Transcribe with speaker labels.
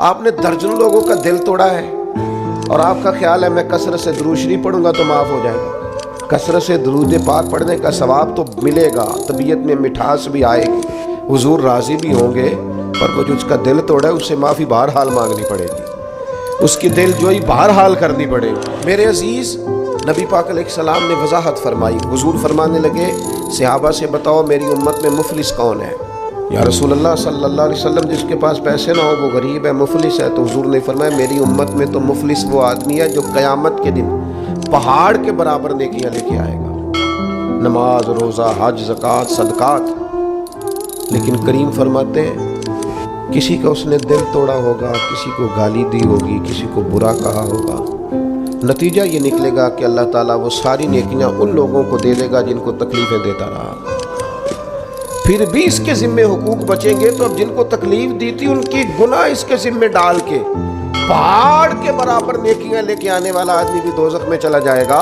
Speaker 1: آپ نے درجنوں لوگوں کا دل توڑا ہے اور آپ کا خیال ہے میں کثرت سے درود شریف پڑھوں گا تو معاف ہو جائے گا۔ کثرت سے درود پاک پڑھنے کا ثواب تو ملے گا، طبیعت میں مٹھاس بھی آئے گی، حضور راضی بھی ہوں گے، پر وہ جو اس کا دل توڑا ہے اس سے معافی بہرحال مانگنی پڑے گی، اس کی دل جوئی بہرحال کرنی پڑے گی۔ میرے عزیز، نبی پاک علیہ السلام نے وضاحت فرمائی۔ حضور فرمانے لگے صحابہ سے بتاؤ میری امت میں مفلس کون ہے؟ یا رسول اللہ صلی اللہ علیہ وسلم جس کے پاس پیسے نہ ہو وہ غریب ہے، مفلس ہے۔ تو حضور نے فرمایا میری امت میں تو مفلس وہ آدمی ہے جو قیامت کے دن پہاڑ کے برابر نیکیاں لے کے آئے گا، نماز، روزہ، حج، زکوٰۃ، صدقات، لیکن کریم فرماتے ہیں کسی کا اس نے دل توڑا ہوگا، کسی کو گالی دی ہوگی، کسی کو برا کہا ہوگا، نتیجہ یہ نکلے گا کہ اللہ تعالیٰ وہ ساری نیکیاں ان لوگوں کو دے دے گا جن کو تکلیفیں دیتا رہا، پھر بھی اس کے ذمے حقوق بچیں گے۔ تو اب جن کو تکلیف دی تھی ان کی گناہ اس کے ذمے ڈال کے پہاڑ کے برابر نیکیاں لے کے آنے والا آدمی بھی دوزخ میں چلا جائے گا۔